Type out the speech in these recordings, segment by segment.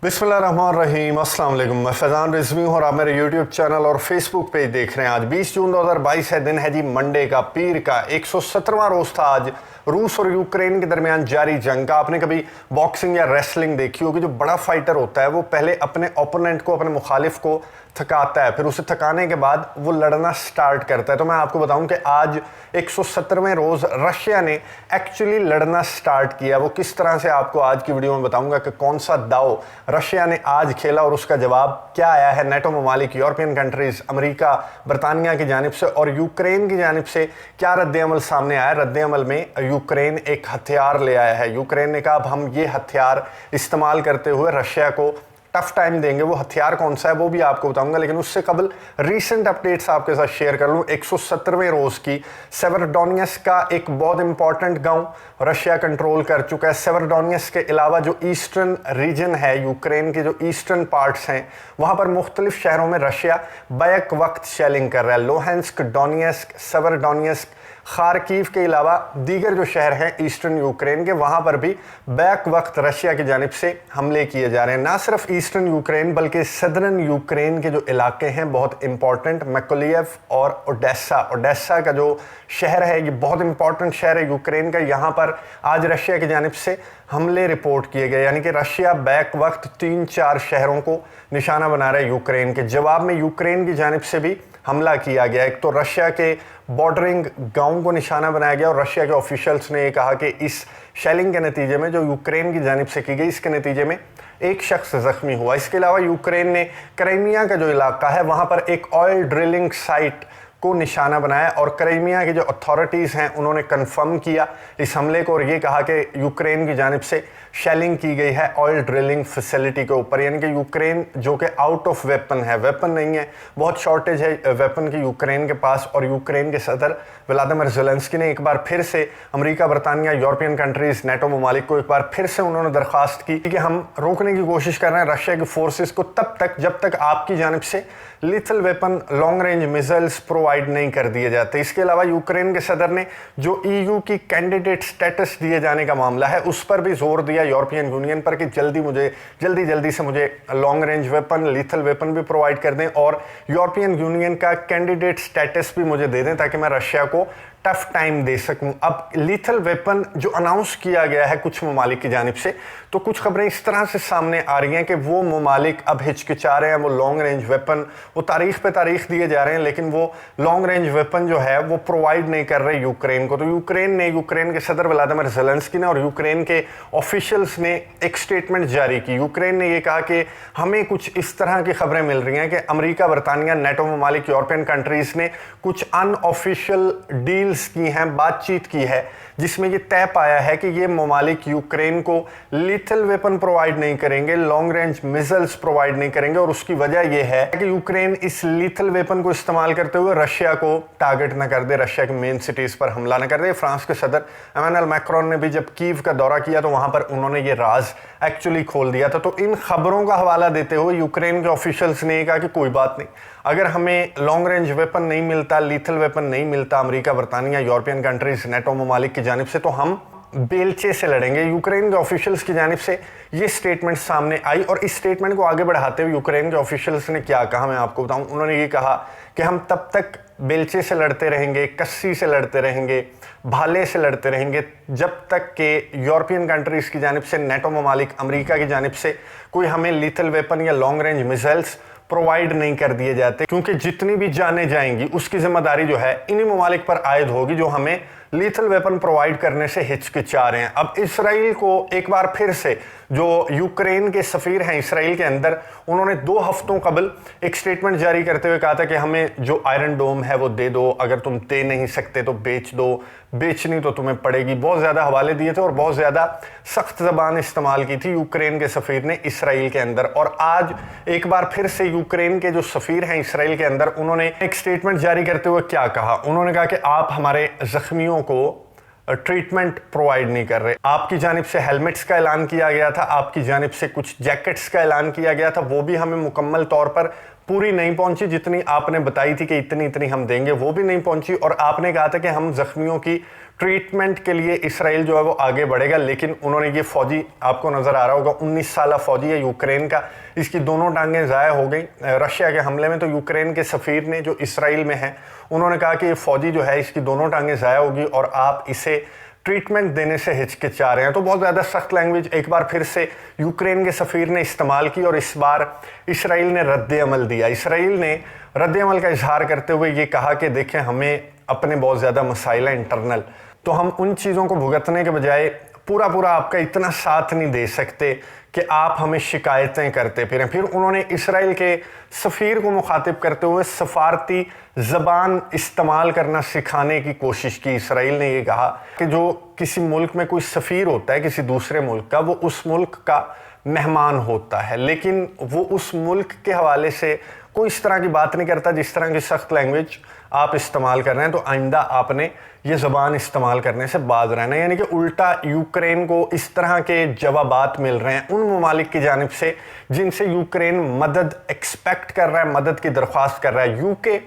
बिस्मिल्लाहिर्रहमानिर्रहीम, अस्सलाम वालेकुम। मैं फैज़ान रिजवी हूँ और आप मेरे यूट्यूब चैनल और फेसबुक पेज देख रहे हैं। आज 20 जून 2022 है, दिन है जी मंडे का, पीर का। 117वां रोज़ था आज रूस और यूक्रेन के दरमियान जारी जंग का। आपने कभी बॉक्सिंग या रेसलिंग देखी होगी? जो बड़ा फाइटर होता है वो पहले अपने ओपोनेंट को, अपने मुखालिफ को थकाता है, फिर उसे थकाने के बाद वो लड़ना स्टार्ट करता है। तो मैं आपको बताऊं कि आज 117वें रोज़ रशिया ने एक्चुअली लड़ना स्टार्ट किया। वो किस तरह से आपको आज की वीडियो में बताऊंगा कि कौन सा दाव रशिया ने आज खेला और उसका जवाब क्या आया है नेटो ममालिक, यूरोपियन कंट्रीज़, अमेरिका, बरतानिया की जानिब से और यूक्रेन की जानिब से क्या रद्द-ए-अमल सामने आया। रद्द-ए-अमल में यूक्रेन एक हथियार ले आया है। यूक्रेन ने कहा अब हम ये हथियार इस्तेमाल करते हुए रशिया को टफ टाइम देंगे। वो हथियार कौन सा है वो भी आपको बताऊंगा, लेकिन उससे कबल रीसेंट अपडेट्स आपके साथ शेयर कर लूँ। 117वें रोज़ की सेवरडोनियस का एक बहुत इंपॉर्टेंट गांव रशिया कंट्रोल कर चुका है। सेवरडोनियस के अलावा जो ईस्टर्न रीजन है, यूक्रेन के जो ईस्टर्न पार्ट्स हैं, वहाँ पर मुख्तलिफ शहरों में रशिया बैक वक्त शेलिंग कर रहा है। लोहेंस्क, डोनियस्क, सेवरडोनियस्क, खारकीव के अलावा दीगर जो शहर हैं ईस्टर्न यूक्रेन के, वहाँ पर भी बैक वक्त रशिया की जानिब से हमले किए जा रहे हैं। ना सिर्फ ईस्टर्न यूक्रेन बल्कि सदर्न यूक्रेन के जो इलाके हैं बहुत इंपॉर्टेंट, मैकोलियव और ओडेसा का जो शहर है, ये बहुत इंपॉर्टेंट शहर है यूक्रेन का। यहाँ पर आज रशिया की जानिब से हमले रिपोर्ट किए गए, यानी कि रशिया बैक वक्त 3-4 शहरों को निशाना बना रहा है यूक्रेन के। जवाब में यूक्रेन की जानिब से भी हमला किया गया। एक तो रशिया के बॉर्डरिंग गांव को निशाना बनाया गया और रशिया के ऑफिशियल्स ने ये कहा कि इस शेलिंग के नतीजे में जो यूक्रेन की जानिब से की गई, इसके नतीजे में एक शख्स जख्मी हुआ। इसके अलावा यूक्रेन ने क्राइमिया का जो इलाका है वहाँ पर एक ऑयल ड्रिलिंग साइट को निशाना बनाया और क्राइमिया की जो अथॉरिटीज़ हैं उन्होंने कंफर्म किया इस हमले को और ये कहा कि यूक्रेन की जानिब से शेलिंग की गई है ऑयल ड्रिलिंग फैसिलिटी के ऊपर। यानी कि यूक्रेन जो कि आउट ऑफ वेपन है, वेपन नहीं है, बहुत शॉर्टेज है वेपन की यूक्रेन के पास। और यूक्रेन के सदर व्लादिमीर ज़ेलेंस्की ने एक बार फिर से अमेरिका, बरतानिया, यूरोपियन कंट्रीज़, नेटो ममालिक को एक बार फिर से उन्होंने दरख्वास्त की कि हम रोकने की कोशिश कर रहे हैं रशिया की फोर्सेस को तब तक जब तक आपकी जानिब से lethal weapon, long range missiles provide नहीं कर दिए जाते। इसके अलावा यूक्रेन के सदर ने जो ईयू की कैंडिडेट स्टेटस दिए जाने का मामला है उस पर भी जोर दिया यूरोपियन यूनियन पर कि जल्दी से मुझे long range weapon, lethal weapon भी प्रोवाइड कर दें और यूरोपियन यूनियन का कैंडिडेट स्टेटस भी मुझे दे दें ताकि मैं रशिया को टफ टाइम दे सकूं। अब लिथल वेपन जो अनाउंस किया गया है कुछ ममालिक की जानिब से, तो कुछ खबरें इस तरह से सामने आ रही हैं कि वो ममालिक अब हिचकिचा रहे हैं। वो लॉन्ग रेंज वेपन, वो तारीख पे तारीख दिए जा रहे हैं, लेकिन वो लॉन्ग रेंज वेपन जो है वो प्रोवाइड नहीं कर रहे यूक्रेन को। तो यूक्रेन के सदर व्लादिमीर ज़ेलेंस्की ने और यूक्रेन के ऑफिशियल्स ने एक स्टेटमेंट जारी की। यूक्रेन ने ये कहा कि हमें कुछ इस तरह की खबरें मिल रही हैं कि अमेरिका, बरतानिया, नेटो ममालिक, यूरोपियन कंट्रीज़ ने कुछ अनऑफिशियल डील की हैं, बातचीत की है, जिसमें ये तय पाया है कि ये ममालिक यूक्रेन को लिथल वेपन प्रोवाइड नहीं करेंगे, लॉन्ग रेंज मिसाइल्स प्रोवाइड नहीं करेंगे। और उसकी वजह यह है कि यूक्रेन इस लिथल वेपन को इस्तेमाल करते हुए रशिया को टारगेट न कर दे, रशिया की मेन सिटीज पर हमला न कर दे। फ्रांस के सदर इमैनुएल मैक्रोन ने भी जब कीव का दौरा किया तो वहां पर उन्होंने ये राज एक्चुअली खोल दिया था। तो इन खबरों का हवाला देते हुए यूक्रेन के ऑफिशियल्स ने कहा कि कोई बात नहीं, अगर हमें लॉन्ग रेंज वेपन नहीं मिलता, लिथल वेपन नहीं मिलता अमेरिका, बरतानिया, यूरोपियन कंट्रीज, नेटो ममालिक की जानिब से, तो हम बेलचे से लड़ेंगे। यूक्रेन के ऑफिशियल्स की जानिब से ये स्टेटमेंट सामने आई और इस स्टेटमेंट को आगे बढ़ाते हुए यूक्रेन के ऑफिशियल्स ने क्या कहा मैं आपको बताऊं। उन्होंने ये कहा कि हम तब तक बेलचे से लड़ते रहेंगे, कस्सी से लड़ते रहेंगे, भाले से लड़ते रहेंगे जब तक कि यूरोपियन कंट्रीज की जानिब से, नेटो ममालिक, अमेरिका की जानिब से कोई हमें लिथल वेपन या लॉन्ग रेंज मिसाइल्स प्रोवाइड नहीं कर दिए जाते, क्योंकि जितनी भी जानें जाएंगी उसकी जिम्मेदारी जो है इन्हीं ममालिक पर आयद होगी जो हमें लीथल वेपन प्रोवाइड करने से हिचकिचा रहे हैं। अब इसराइल को एक बार फिर से जो यूक्रेन के सफ़ीर हैं इसराइल के अंदर, उन्होंने 2 हफ्तों कबल एक स्टेटमेंट जारी करते हुए कहा था कि हमें जो आयरन डोम है वो दे दो, अगर तुम दे नहीं सकते तो बेच दो, बेचनी तो तुम्हें पड़ेगी। बहुत ज़्यादा हवाले दिए थे और बहुत ज़्यादा सख्त ज़बान इस्तेमाल की थी यूक्रेन के सफ़ीर ने इसराइल के अंदर। और आज एक बार फिर से यूक्रेन के जो सफ़ीर हैं इसराइल के अंदर, उन्होंने एक स्टेटमेंट जारी करते हुए क्या कहा। उन्होंने कहा कि आप हमारे ज़ख्मियों को ट्रीटमेंट प्रोवाइड नहीं कर रहे। आपकी जानिब से हेलमेट्स का ऐलान किया गया था, आपकी जानिब से कुछ जैकेट्स का ऐलान किया गया था, वो भी हमें मुकम्मल तौर पर पूरी नहीं पहुंची, जितनी आपने बताई थी कि इतनी इतनी हम देंगे वो भी नहीं पहुंची, और आपने कहा था कि हम जख्मियों की ट्रीटमेंट के लिए इसराइल जो है वो आगे बढ़ेगा। लेकिन उन्होंने ये फौजी, आपको नज़र आ रहा होगा 19 साल फौजी है यूक्रेन का, इसकी दोनों टांगें ज़ाया हो गई रशिया के हमले में। तो यूक्रेन के सफ़ीर ने जो इसराइल में है उन्होंने कहा कि ये फौजी जो है इसकी दोनों टांगें ज़ाया होगी और आप इसे ट्रीटमेंट देने से हिचकिचा रहे हैं। तो बहुत ज़्यादा सख्त लैंग्वेज एक बार फिर से यूक्रेन के सफ़ीर ने इस्तेमाल की और इस बार इसराइल ने रद्द अमल दिया। इसराइल ने रद्द अमल का इजहार करते हुए ये कहा कि देखें, हमें अपने बहुत ज़्यादा मसाइल हैं इंटरनल, तो हम उन चीज़ों को भुगतने के बजाय पूरा आपका इतना साथ नहीं दे सकते कि आप हमें शिकायतें करते फिरें। फिर उन्होंने इसराइल के सफ़ीर को मुखातिब करते हुए सफारती ज़बान इस्तेमाल करना सिखाने की कोशिश की। इसराइल ने ये कहा कि जो किसी मुल्क में कोई सफ़ीर होता है किसी दूसरे मुल्क का, वो उस मुल्क का मेहमान होता है, लेकिन वो उस मुल्क के हवाले से कोई इस तरह की बात नहीं करता जिस तरह की सख्त लैंग्वेज आप इस्तेमाल कर रहे हैं। तो आइंदा आपने ये ज़बान इस्तेमाल करने से बाज रहना है। यानी कि उल्टा यूक्रेन को इस तरह के जवाबात मिल रहे हैं उन ममालिक की जानिब से जिनसे यूक्रेन मदद एक्सपेक्ट कर रहा है, मदद की दरख्वास्त कर रहा है। यूके,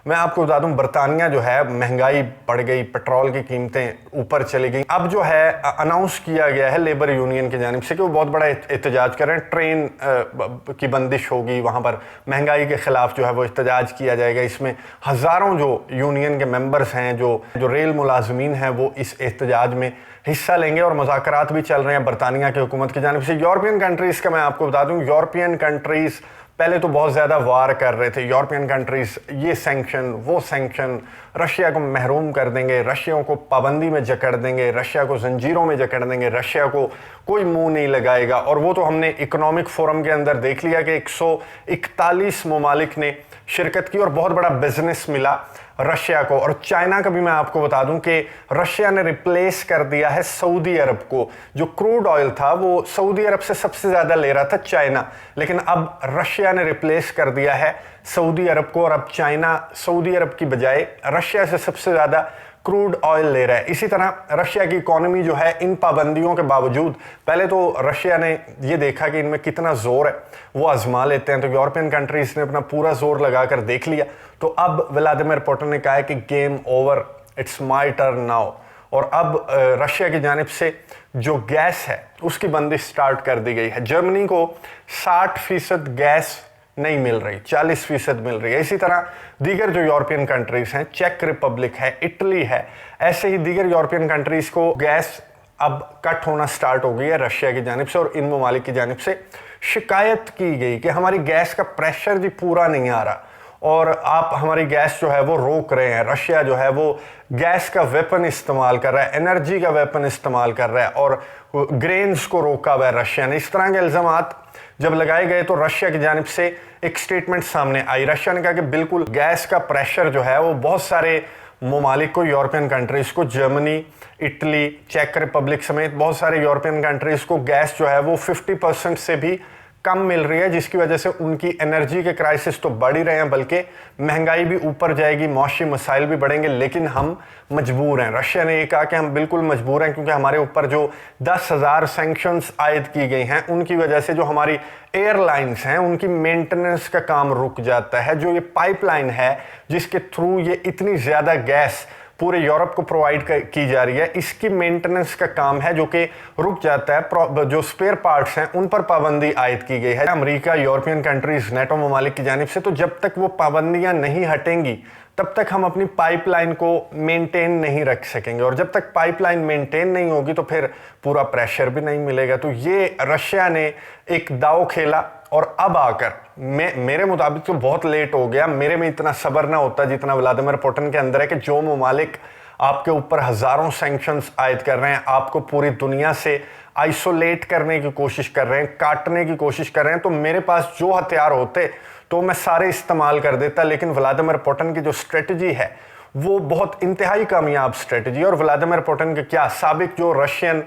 मैं आपको बता दूं, बरतानिया जो है, महंगाई बढ़ गई, पेट्रोल की कीमतें ऊपर चली गई। अब जो है अनाउंस किया गया है लेबर यूनियन की जानिब से कि वो बहुत बड़ा एहतजाज कर रहे हैं, ट्रेन की बंदिश होगी, वहाँ पर महंगाई के ख़िलाफ़ जो है वो एहतजाज किया जाएगा। इसमें हज़ारों जो यूनियन के मेंबर्स हैं, जो रेल मुलाजमीन हैं, वो इस एहतजाज में हिस्सा लेंगे और मुज़ाकरात भी चल रहे हैं बरतानिया की हुकूमत की जानिब से। यूरोपियन कंट्रीज़ का मैं आपको बता दूँ, यूरोपियन कंट्रीज़ पहले तो बहुत ज़्यादा वार कर रहे थे। यूरोपियन कंट्रीज़ ये सैंक्शन वो सैंक्शन, रशिया को महरूम कर देंगे, रशिया को पाबंदी में जकड़ देंगे, रशिया को जंजीरों में जकड़ देंगे, रशिया को कोई मुंह नहीं लगाएगा। और वो तो हमने इकोनॉमिक फोरम के अंदर देख लिया कि 141 ममालिक ने शिरकत की और बहुत बड़ा बिजनेस मिला रशिया को। और चाइना का भी मैं आपको बता दूं कि रशिया ने रिप्लेस कर दिया है सऊदी अरब को। जो क्रूड ऑयल था वो सऊदी अरब से सबसे ज़्यादा ले रहा था चाइना, लेकिन अब रशिया ने रिप्लेस कर दिया है सऊदी अरब को, और अब चाइना सऊदी अरब की बजाय रशिया से सबसे ज़्यादा क्रूड ऑयल ले रहा है। इसी तरह रशिया की इकोनॉमी जो है इन पाबंदियों के बावजूद, पहले तो रशिया ने ये देखा कि इनमें कितना ज़ोर है, वो आजमा लेते हैं, तो यूरोपियन कंट्रीज़ ने अपना पूरा जोर लगाकर देख लिया। तो अब व्लादिमीर पुतिन ने कहा है कि game over, it's my turn now. और अब रशिया की जानिब से जो गैस है उसकी बंदिश स्टार्ट कर दी गई है। जर्मनी को 60% गैस नहीं मिल रही, 40% मिल रही है। इसी तरह दीगर जो यूरोपियन कंट्रीज हैं, चेक रिपब्लिक है, इटली है, ऐसे ही दीगर यूरोपियन कंट्रीज को गैस अब कट होना स्टार्ट हो गई है रशिया की जानिब से। और इन ममालिक की जानिब से शिकायत की गई कि हमारी गैस का प्रेशर जी पूरा नहीं आ रहा और आप हमारी गैस जो है वो रोक रहे हैं। रशिया जो है वो गैस का वेपन इस्तेमाल कर रहा है, एनर्जी का वेपन इस्तेमाल कर रहा है और ग्रेन्स को रोका हुआ है रशिया ने। इस तरह के इल्ज़ामात जब लगाए गए तो रशिया की जानिब से एक स्टेटमेंट सामने आई। रशिया ने कहा कि बिल्कुल गैस का प्रेशर जो है वो बहुत सारे ममालिक को, यूरोपियन कंट्रीज़ को, जर्मनी, इटली, चेक रिपब्लिक समेत बहुत सारे यूरोपियन कंट्रीज़ को गैस जो है वो 50% से भी कम मिल रही है, जिसकी वजह से उनकी एनर्जी के क्राइसिस तो बढ़ ही रहे हैं, बल्कि महंगाई भी ऊपर जाएगी, मौशी मसाइल भी बढ़ेंगे। लेकिन हम मजबूर हैं। रशिया ने ये कहा कि हम बिल्कुल मजबूर हैं क्योंकि हमारे ऊपर जो 10,000 सैंक्शंस आयद की गई हैं उनकी वजह से जो हमारी एयरलाइंस हैं उनकी मेंटेनेंस का काम रुक जाता है। जो ये पाइपलाइन है जिसके थ्रू ये इतनी ज़्यादा गैस पूरे यूरोप को प्रोवाइड की जा रही है, इसकी मेंटेनेंस का काम है जो कि रुक जाता है। जो स्पेयर पार्ट्स हैं उन पर पाबंदी आयद की गई है अमेरिका, यूरोपियन कंट्रीज, नेटो ममालिक की जानिब से। तो जब तक वो पाबंदियां नहीं हटेंगी तब तक हम अपनी पाइपलाइन को मेंटेन नहीं रख सकेंगे, और जब तक पाइपलाइन मेंटेन नहीं होगी तो फिर पूरा प्रेशर भी नहीं मिलेगा। तो ये रशिया ने एक दांव खेला और अब आकर मेरे मुताबिक तो बहुत लेट हो गया। मेरे में इतना सब्र ना होता जितना व्लादिमीर पुतिन के अंदर है कि जो ममालिक आपके ऊपर हज़ारों सैंक्शंस आयद कर रहे हैं, आपको पूरी दुनिया से आइसोलेट करने की कोशिश कर रहे हैं, काटने की कोशिश कर रहे हैं, तो मेरे पास जो हथियार होते तो मैं सारे इस्तेमाल कर देता। लेकिन व्लादिमीर पुतिन की जो स्ट्रेटजी है वो बहुत इंतहाई कामयाब स्ट्रेटजी। और व्लादिमीर पुतिन के क्या साबिक जो रशियन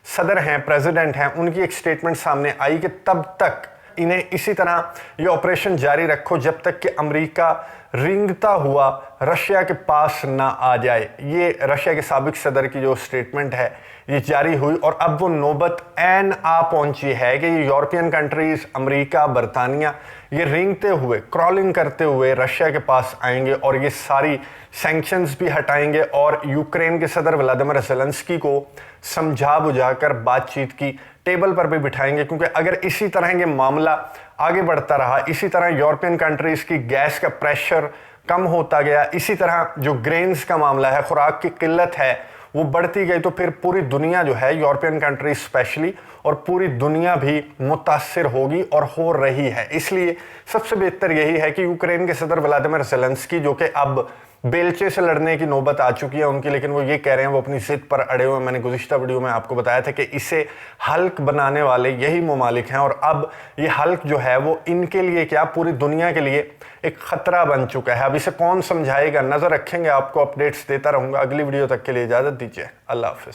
सदर हैं, प्रेसिडेंट हैं, उनकी एक स्टेटमेंट सामने आई कि तब तक इन्हें इसी तरह ये ऑपरेशन जारी रखो जब तक कि अमेरिका रेंगता हुआ रशिया के पास ना आ जाए। ये रशिया के साबिक सदर की जो स्टेटमेंट है ये जारी हुई और अब वो नौबत ऐन आ पहुंची है कि ये यूरोपियन कंट्रीज, अमेरिका, बरतानिया ये रेंगते हुए, क्रॉलिंग करते हुए रशिया के पास आएंगे और ये सारी सैंक्शंस भी हटाएंगे और यूक्रेन के सदर व्लादिमीर ज़ेलेंस्की को समझा बुझाकर बातचीत की टेबल पर भी बिठाएंगे। क्योंकि अगर इसी तरह ये मामला आगे बढ़ता रहा, इसी तरह यूरोपियन कंट्रीज की गैस का प्रेशर कम होता गया, इसी तरह जो ग्रेन्स का मामला है, खुराक की किल्लत है, वो बढ़ती गई, तो फिर पूरी दुनिया जो है, यूरोपियन कंट्रीज स्पेशली, और पूरी दुनिया भी मुतासिर होगी और हो रही है। इसलिए सबसे बेहतर यही है कि यूक्रेन के सदर व्लादिमीर ज़ेलेंस्की, जो कि अब बेलचे से लड़ने की नौबत आ चुकी है उनकी, लेकिन वो ये कह रहे हैं, वो अपनी जिद पर अड़े हुए हैं। मैंने गुज़िश्ता वीडियो में आपको बताया था कि इसे हल्क बनाने वाले यही ममालिक हैं और अब ये हल्क जो है वो इनके लिए क्या, पूरी दुनिया के लिए एक खतरा बन चुका है। अब इसे कौन समझाएगा, नज़र रखेंगे, आपको अपडेट्स देता रहूँगा। अगली वीडियो तक के लिए इजाज़त दीजिए। अल्लाह हाफ़िज़।